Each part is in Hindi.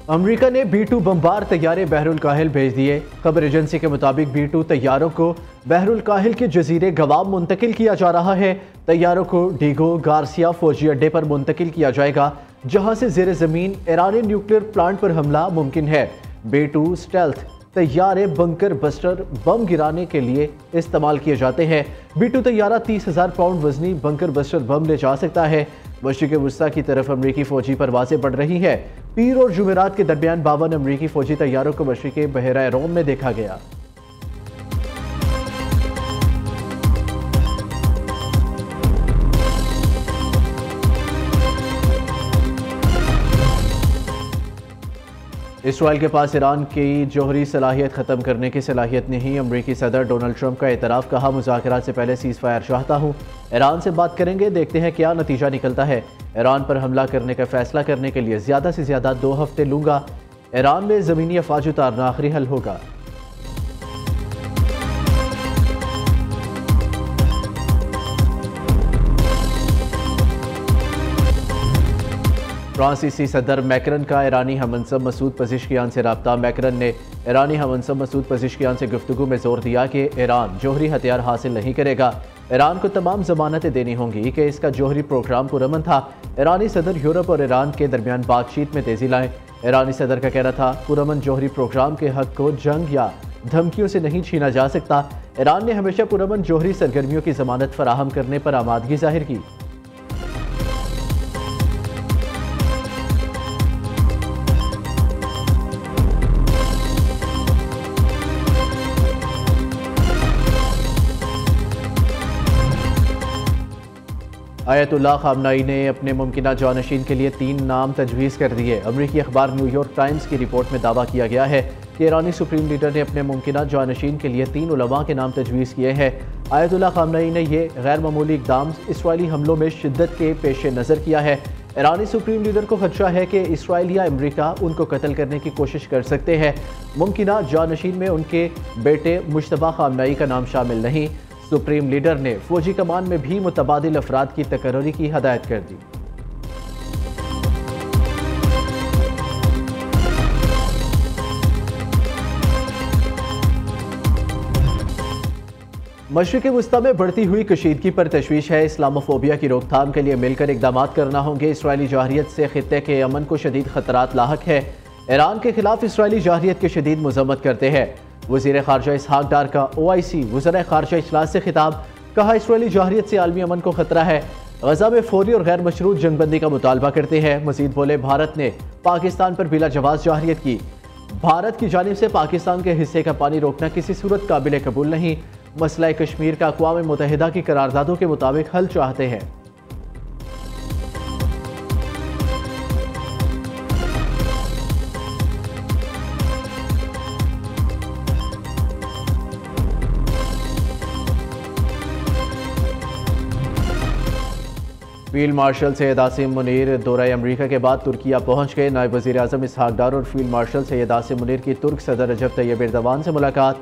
अमेरिका ने B-2 बमबार तैयारे बहरुल काहिल भेज दिए। खबर एजेंसी के मुताबिक B-2 तैयारों को बहरुल काहिल के जजीरे गवाम मुंतकिल किया जा रहा है। तैयारों को डीगो गार्सिया फौजी अड्डे पर मुंतकिल किया जाएगा, जहां से जेर जमीन ईरानी न्यूक्लियर प्लांट पर हमला मुमकिन है। B-2 स्टेल्थ तैयारे बंकर बस्टर बम गिराने के लिए इस्तेमाल किए जाते हैं। B-2 तैयारा 30,000 पाउंड वजनी बंकर बस्टर बम ले जा सकता है। मशरिक़ वुस्ता की तरफ अमरीकी फौजी परवाजें बढ़ रही है। पीर और जुमेरात के दरमियान 52 अमरीकी फौजी तैयारों को मशरिक़ बहरा रोम में देखा गया। इसराइल के पास ईरान की जौहरी सलाहियत ख़त्म करने की सलाहियत नहीं। अमरीकी सदर डोनाल्ड ट्रंप का एतराफ़, कहा मुज़ाकरात से पहले सीज़ फायर चाहता हूँ। ईरान से बात करेंगे, देखते हैं क्या नतीजा निकलता है। ईरान पर हमला करने का फैसला करने के लिए ज़्यादा से ज़्यादा 2 हफ्ते लूँगा। ईरान में ज़मीनी अफवाज उतारना आखिरी हल होगा। फ्रांसीसी सदर मैकरन का ईरानी हममनसब मसूद पज़ेश्कियान से रब्ता। मैकरन ने ईरानी हममनसब मसूद पज़ेश्कियान से गुफ्तगू में जोर दिया कि ईरान जौहरी हथियार हासिल नहीं करेगा। ईरान को तमाम जमानतें देनी होंगी कि इसका जौहरी प्रोग्राम पुरअमन था। ईरानी सदर यूरोप और ईरान के दरमियान बातचीत में तेजी लाएं। ईरानी सदर का कहना था, पुरअमन जौहरी प्रोग्राम के हक को जंग या धमकियों से नहीं छीना जा सकता। ईरान ने हमेशा पुरअमन जौहरी सरगर्मियों की जमानत फराहम करने पर आमादगी जाहिर की। आयतुल्लाह खामनाई ने अपने मुमकिना जानशीन के लिए 3 नाम तजवीज़ कर दिए। अमरीकी अखबार न्यूयॉर्क टाइम्स की रिपोर्ट में दावा किया गया है कि ईरानी सुप्रीम लीडर ने अपने मुमकिना जानशीन के लिए 3 उलमा के नाम तजवीज़ किए हैं। आयतुल्लाह खामनाई ने यह गैर मामूली इक़दाम इसराइली हमलों में शिद्दत के पेश नज़र किया है। ईरानी सुप्रीम लीडर को खदशा है कि इसराइल या अमरीका उनको कत्ल करने की कोशिश कर सकते हैं। मुमकिना जानशीन में उनके बेटे मुश्तबा खामनाई का नाम शामिल नहीं। सुप्रीम लीडर ने फौजी कमान में भी मुतबादिल अफराद की तकर्री की हदायत कर दी। मशरिक़ वुस्ता में बढ़ती हुई कशीदगी पर तशवीश है। इस्लामोफोबिया की रोकथाम के लिए मिलकर इक़दाम करना होंगे। इसराइली जाहरियत से खित्ते के अमन को शदीद खतरात लाहक है। ईरान के खिलाफ इसराइली जाहरियत की शदीद मज़म्मत करते हैं। वज़ीर ख़ारजा इसहाक डार का OIC वज़ीर ख़ारजा इजलास से खिताब, कहा इसराइली जाहरियत से आलमी अमन को खतरा है। गज़ा में फौरी और गैर मशरूत जंगबंदी का मुतालबा करते हैं। मज़ीद बोले, भारत ने पाकिस्तान पर बिला जवाज़ जाहरियत की। भारत की जानिब से पाकिस्तान के हिस्से का पानी रोकना किसी सूरत काबिल कबूल नहीं। मसला कश्मीर का अक़वाम मुत्तहिदा की करारदादों के मुताबिक हल चाहते हैं। फील्ड मार्शल सैयद आसिम मुनीर दौरा अमरीका के बाद तुर्किया पहुंच गए। नायब वज़ीर आज़म इसहाक डार और फील्ड मार्शल सैयद आसिम मुनीर की तुर्क सदर रजब तैयब एर्दोगान से मुलाकात।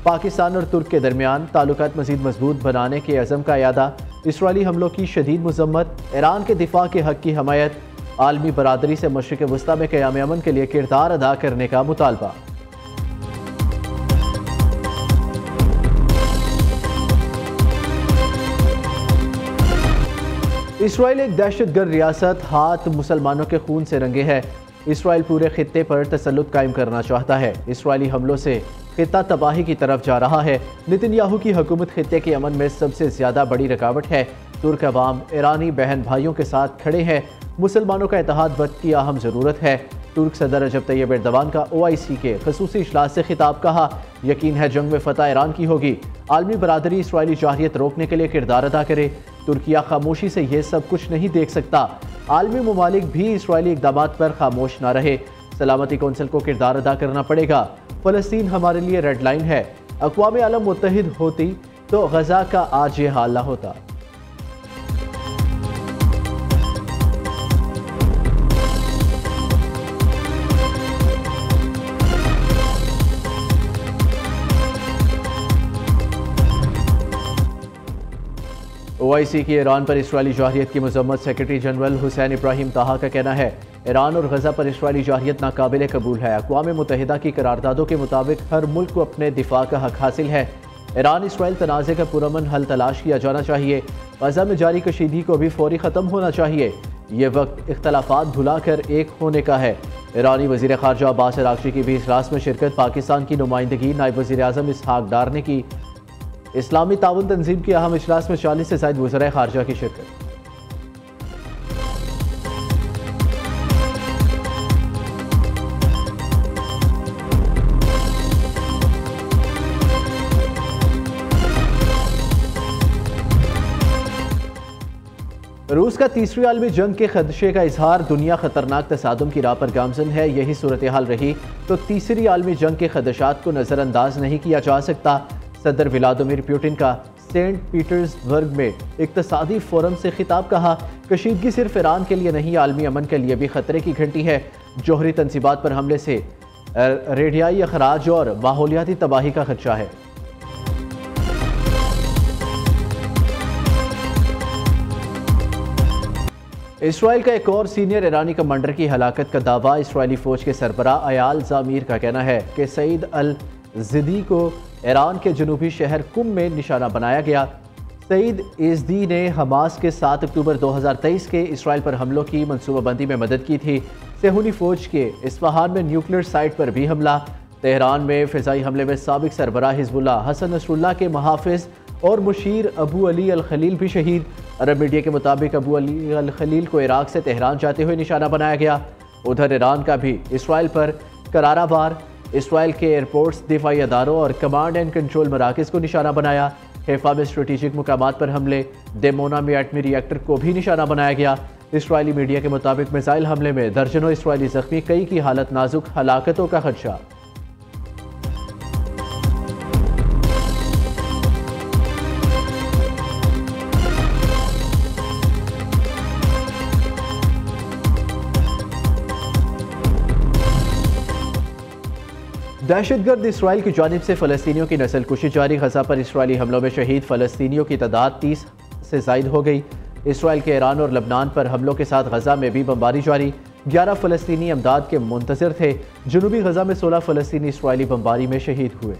पाकिस्तान और तुर्क के दरमियान ताल्लुकात मज़ीद मजबूत बनाने के अज़म का यादा। इसराइली हमलों की शदीद मज़म्मत, ईरान के दिफा के हक़ की हमायत। आलमी बरादरी से मशरिक़ वुस्ता में क़याम अमन के लिए किरदार अदा करने का मुतालबा। इसराइल एक दहशतगर्द रियासत, हाथ मुसलमानों के खून से रंगे है। इसराइल पूरे खित्ते पर तसल्लुत कायम करना चाहता है। इसराइली हमलों से खित्ता तबाही की तरफ जा रहा है। नेतन्याहू की हुकूमत खित्ते के अमन में सबसे ज्यादा बड़ी रुकावट है। तुर्क अवाम ईरानी बहन भाइयों के साथ खड़े हैं। मुसलमानों का इत्तेहाद वक्त की अहम ज़रूरत है। तुर्क सदर रजब तैयब एर्दोगान का OIC के खसूसी इजलास से खिताब, कहा यकीन है जंग में फतह ईरान की होगी। आलमी बरादरी इसराइली जाहरियत रोकने के लिए किरदार अदा करे। तुर्किया खामोशी से यह सब कुछ नहीं देख सकता। आलमी ममालिक भी इसराइली इक़दामात पर खामोश ना रहे। सलामती कौंसिल को किरदार अदा करना पड़ेगा। फ़लस्तीन हमारे लिए रेड लाइन है। अक़वाम आलम मुत्तहिद होती तो गज़ा का आज ये हाल ना होता। OIC की ईरान पर इसराइली जाहरियत की मज़म्मत। सेक्रेटरी जनरल हुसैन इब्राहिम ताहा का कहना है ईरान और गजा पर इसराइली जारहियत नाकाबिल कबूल है। अक़वाम मुत्तहिदा की करारदादों के मुताबिक हर मुल्क को अपने दिफा का हक हासिल है। ईरान इसराइल तनाज़े का पुरअमन हल तलाश किया जाना चाहिए। गजा में जारी कशीदगी को भी फौरी ख़त्म होना चाहिए। ये वक्त इख्तलाफात भुलाकर एक होने का है। ईरानी वज़ीर ख़ारजा अब्बास अराग़ची की भी इजलास में शिरकत। पाकिस्तान की नुमाइंदगी नायब वज़ीर आज़म इसहाक डार ने की। इस्लामी ताउन तंजीम की अहम इजलास में 40 से ज़ायद वज़राए ख़ारजा की शिरकत। रूस का तीसरी आलमी जंग के खदशे का इजहार। दुनिया खतरनाक तसादुम की राह पर गामजन है। यही सूरत हाल रही तो तीसरी आलमी जंग के खदशात को नज़रअंदाज नहीं किया जा सकता। सदर व्लादिमीर पुतिन का सेंट पीटर्सबर्ग में इक्तसादी फोरम से खिताब। कहा, कशीदगी सिर्फ ईरान के लिए नहीं, आलमी अमन के लिए भी खतरे की घंटी है। जोहरी तंसीबात पर हमले से रेडियाई अखराज और माहौलियाती तबाही का खदशा है। इसराइल का एक और सीनियर ईरानी कमांडर की हलाकत का दावा। इसराइली फौज के सरबराह अयाल ज़ामीर का कहना है कि सईद अल ज़िदी को ईरान के जनूबी शहर कुम में निशाना बनाया गया। सईद इज़दी ने हमास के 7 अक्टूबर 2023 के इसराइल पर हमलों की मनसूबाबंदी में मदद की थी। सेहूनी फौज के इस्फहान में न्यूक्लियर साइट पर भी हमला। तेहरान में फ़िज़ाई हमले में साबिक सरबराह हिज़्बुल्लाह हसन नसरुल्लाह के मुहाफ़िज़ और मुशीर अबू अली अल खलील भी शहीद। अरब मीडिया के मुताबिक अबू अली अल खलील को इराक से तेहरान जाते हुए निशाना बनाया गया। उधर ईरान का भी इसराइल पर करारा वार। इसराइल के एयरपोर्ट्स, दिफाई अदारों और कमांड एंड कंट्रोल मराकज़ को निशाना बनाया। हैफा में स्ट्रेटेजिक मुकामात पर हमले। डेमोना में एटमी रिएक्टर को भी निशाना बनाया गया। इसराइली मीडिया के मुताबिक मिसाइल हमले में दर्जनों इसराइली जख्मी, कई की हालत नाजुक, हलाकतों का खदशा। दहशतगर्द इसराइल की जानिब से फ़लस्तीनियों की नस्लकुशी जारी। गजा पर इसराइली हमलों में शहीद फ़लस्तीनियों की तादाद 30 से ज़ायद हो गई। इसराइल के ईरान और लबनान पर हमलों के साथ गजा में भी बमबारी जारी। 11 फ़लस्तीनी अमदाद के मुंतज़िर थे। जनूबी गजा में 16 फ़लस्तीनी इसराइली बमबारी में शहीद हुए।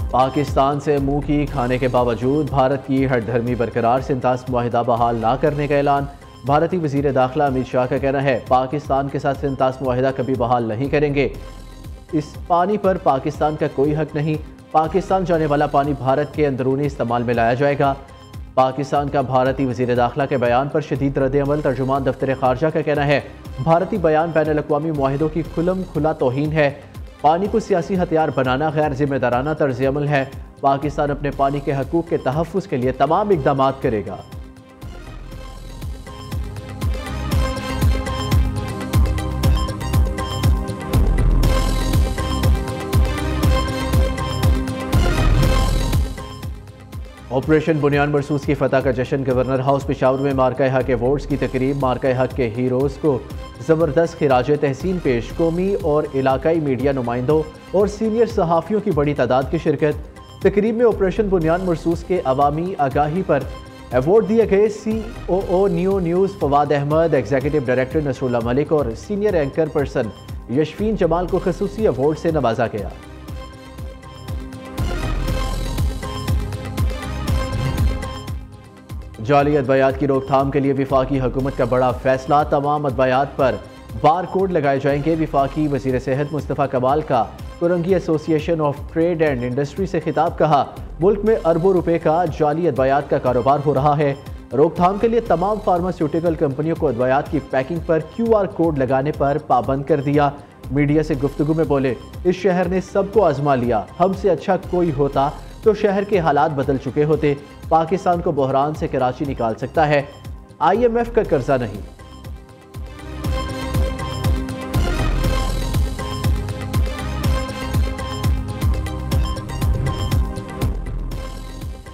पाकिस्तान से मुंह की खाने के बावजूद भारत की हठधर्मी बरकरार। सिंतास मुआहिदा बहाल ना करने का ऐलान। भारतीय वज़ीर दाखिला अमित शाह का कहना है, पाकिस्तान के साथ सिंतास मुआहिदा कभी बहाल नहीं करेंगे। इस पानी पर पाकिस्तान का कोई हक नहीं। पाकिस्तान जाने वाला पानी भारत के अंदरूनी इस्तेमाल में लाया जाएगा। पाकिस्तान का भारतीय वज़ीर दाखिला के बयान पर शदीद रद्द-ए-अमल। तर्जुमान दफ्तर खारजा का कहना है, भारतीय बयान बैनुल अक़वामी मुआहिदों की खुलम खुला तौहीन है। पानी को सियासी हथियार बनाना गैर जिम्मेदाराना तर्ज अमल है। पाकिस्तान अपने पानी के हकूक़ के तहफ़्फ़ुज़ के लिए तमाम इक़दाम करेगा। ऑपरेशन बुनियान मरसूस की फतह का जश्न। गवर्नर हाउस पेशावर में मार्का हक अवार्ड्स की तकरीब। मार्का हक के हीरोज़ को ज़बरदस्त खिराज तहसीन पेश। कौमी और इलाकाई मीडिया नुमाइंदों और सीनियर सहाफ़ियों की बड़ी तादाद की शिरकत। तकरीब में ऑपरेशन बुनियान मरसूस के अवामी आगाही पर अवार्ड दिए गए। COO new news Fawad Ahmad, executive director Nasrullah Malik और senior anchor person Yashfeen Jamal को खसूसी अवार्ड से नवाजा गया। जाली अदवायात की रोकथाम के लिए विफाकी हुकूमत का बड़ा फैसला। तमाम अदवायात पर बार कोड लगाए जाएंगे। विफाकी वज़ीर सेहत मुस्तफ़ा कमाल का Korangi association of trade and industry से खिताब। कहा, मुल्क में अरबों रुपए का जाली अदवायात का कारोबार हो रहा है। रोकथाम के लिए तमाम फार्मास्यूटिकल कंपनियों को अदवायात की पैकिंग पर QR कोड लगाने पर पाबंद कर दिया। मीडिया से गुफ्तगू में बोले, इस शहर ने सबको आजमा लिया। हमसे अच्छा कोई होता तो शहर के हालात बदल चुके होते। पाकिस्तान को बहरान से कराची निकाल सकता है, IMF का कर्जा नहीं।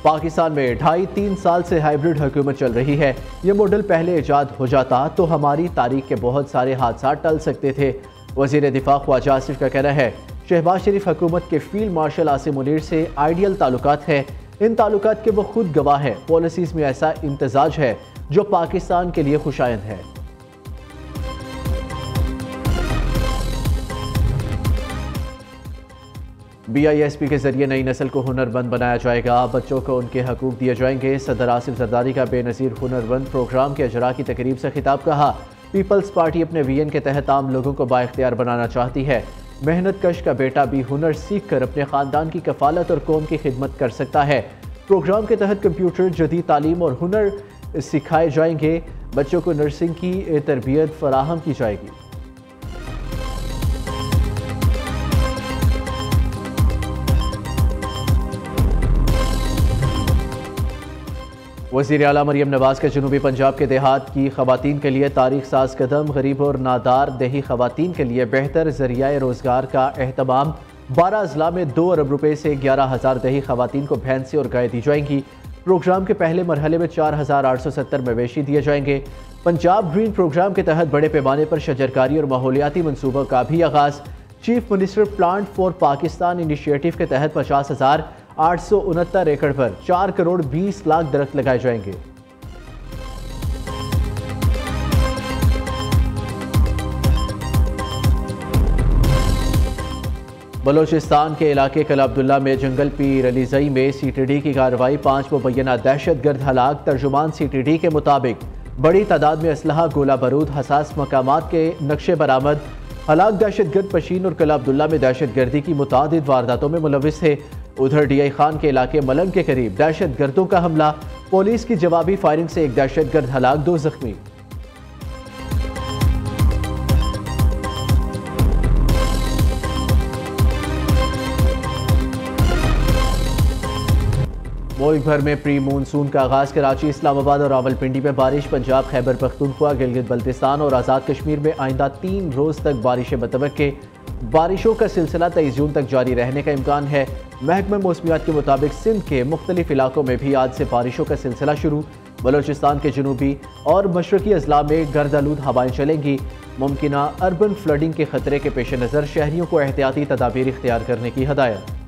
पाकिस्तान में 2.5-3 साल से हाइब्रिड हुकूमत चल रही है। ये मॉडल पहले इजाद हो जाता तो हमारी तारीख के बहुत सारे हादसा टल सकते थे। वज़ीर दिफा ख्वाजा आसिफ का कहना है शहबाज शरीफ हुकूमत के फील्ड मार्शल आसिम मुनीर से आइडियल ताल्लुकात है। इन ताल्लुकात के वो खुद गवाह है। पॉलिसीज में ऐसा इम्तजाज है जो पाकिस्तान के लिए खुशायंद है। BISP के जरिए नई नस्ल को हुनरमंद बनाया जाएगा। बच्चों को उनके हकूक दिए जाएंगे। सदर आसिफ जरदारी का बेनज़ीर हुनरमंद प्रोग्राम के अजरा की तकरीब से खिताब। कहा, पीपल्स पार्टी अपने VN के तहत आम लोगों को बाइख्तियार बनाना चाहती है। मेहनत कश का बेटा भी हुनर सीख कर अपने ख़ानदान की कफालत और कौम की खिदमत कर सकता है। प्रोग्राम के तहत कंप्यूटर, जदीद तालीम और हुनर सिखाए जाएंगे। बच्चों को नर्सिंग की तरबियत फराहम की जाएगी। वज़ीर आला मरियम नवाज के जनूबी पंजाब के देहात की खवातीन के लिए तारीख साज कदम। गरीब और नादार देही खवातीन के लिए बेहतर जरिया रोज़गार का एहतमाम। 12 अजला में 2 अरब रुपए से 11,000 देही खवातीन को भैंसें और गाय दी जाएंगी। प्रोग्राम के पहले मरहले में 4,870 मवेशी दिए जाएंगे। पंजाब ग्रीन प्रोग्राम के तहत बड़े पैमाने पर शजरकारी और माहौलियाती मनसूबों का भी आगाज़। Chief minister plant for Pakistan initiative के तहत 50,869 एकड़ पर 4 करोड़ 20 लाख दरख्त लगाए जाएंगे। बलोचिस्तान के इलाके कला अब्दुल्ला में जंगल पीर अलीजई में CTD की कार्रवाई। 5 मुबैना दहशतगर्द हलाक। तर्जुमान CTD के मुताबिक बड़ी तादाद में असलहा, गोला बारूद, हसास मकामात के नक्शे बरामद। हलाक दहशतगर्द पशीन और कला अब्दुल्ला में दहशतगर्दी की मुतादिद वारदातों में मुलविस थे। उधर DI खान के इलाके मलंग के करीब दहशतगर्दों का हमला। पुलिस की जवाबी फायरिंग से एक दहशतगर्द हलाक, 2 जख्मी। मुल्क भर में प्री मानसून का आगाज। कराची, इस्लामाबाद और रावलपिंडी में बारिश। पंजाब, खैबर पख्तूनख्वा, गिलगित बल्तिस्तान और आज़ाद कश्मीर में आइंदा 3 रोज़ तक बारिशें मुतवक्के। बारिशों का सिलसिला 23 जून तक जारी रहने का इम्कान है। महकमा मौसमियात के मुताबिक सिंध के मुख्तलिफ इलाकों में भी आज से बारिशों का सिलसिला शुरू। बलोचिस्तान के जनूबी और मशरकी अजला में गर्द-आलूद हवाएं चलेंगी। मुमकिना अर्बन फ्लडिंग के खतरे के पेश नज़र शहरियों को एहतियाती तदाबीर इख्तियार करने की हदायत।